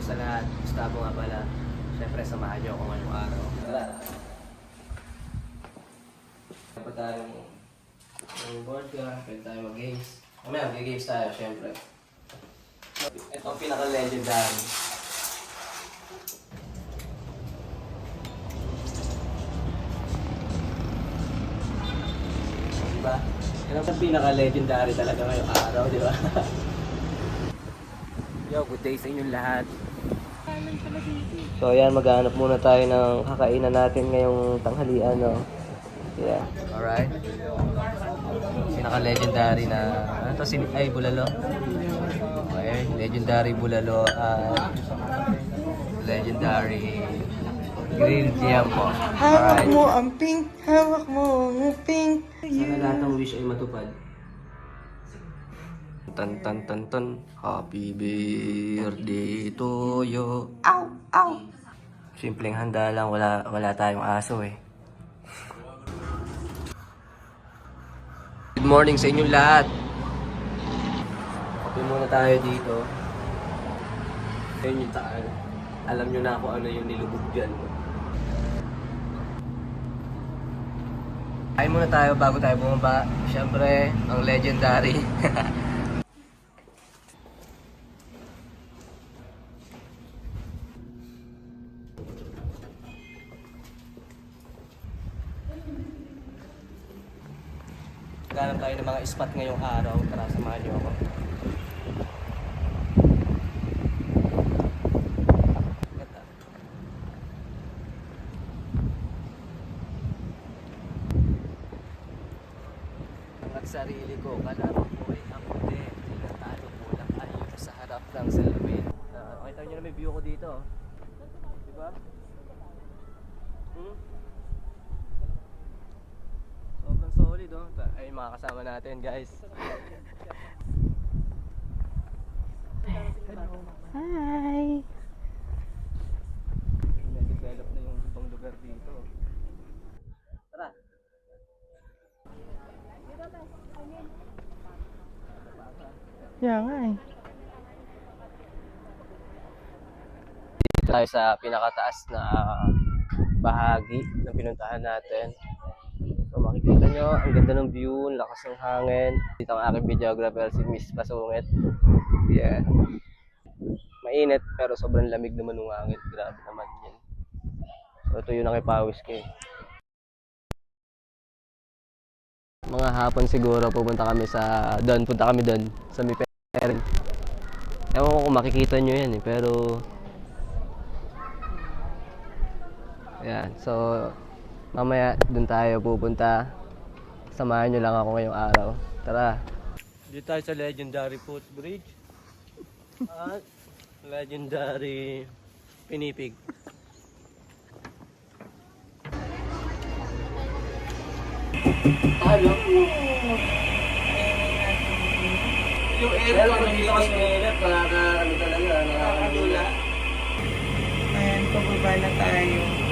sa lahat. Gustavo nga pala. Siyempre, samahan niyo ako ngayong araw. Tara! Dapat tayong board ka, pwede tayo mag-games. Mamaya, mag-games tayo, siyempre. Ito ang pinaka-legendary. Diba? Yan ang pinaka-legendary talaga ngayong araw, di ba? Yo, good day sa inyong lahat. So ayan, maghanap muna tayo ng kakainan natin ngayong tanghalian, no? Yeah. Alright. Pinaka-legendary na, ano to? Ay, bulalo. Okay, legendary bulalo at legendary grilled tiampo. Hawak mo ang pink, hawak mo ang pink. Sana lahat ng wish ay matupad. Tan tan tan tan. Happy birthday to you. Ow, ow. Simpleng handa lang, wala tayong aso eh. Good morning sa inyong lahat. Kape muna tayo dito. Ayun yung taan. Alam nyo na kung ano yung nilubog dyan. Kain muna tayo bago tayo bumaba. Siyempre, ang legendary. Ganap tayo ng mga spot ngayong araw. Tara, samahan niyo ako. Angat sarili ko, kalaro ko ay ako din. Tinatalo ko lang ayon sa harap ng salamin. Nakita niyo na may view ko dito. Diba? Sobrang solid, oh. Ay, mga kasama natin, guys. Hi. May-develop na yung ibang lugar dito. Tara. Yan nga eh. Dito tayo sa pinakataas na bahagi ng pinuntahan natin. So makikita nyo, ang ganda ng view, ang lakas ng hangin. Dito ang aking videographer, si Miss Pasungit. Yeah. Mainit, pero sobrang lamig naman ng hangin. Grabe naman yan. So ito yung nakipawis ko eh. Mga hapon siguro pupunta kami sa punta kami doon sa may pering. Ewan ko kung makikita nyo yan eh, pero yan, so mamaya doon tayo pupunta. Samahan nyo lang ako ngayong araw. Tara. Dito tayo sa legendary footbridge at legendary pinipig. Alam mo. Yung aircon dito kasi mainit, ano talaga, nakakadula. Ayan, pababa na tayo.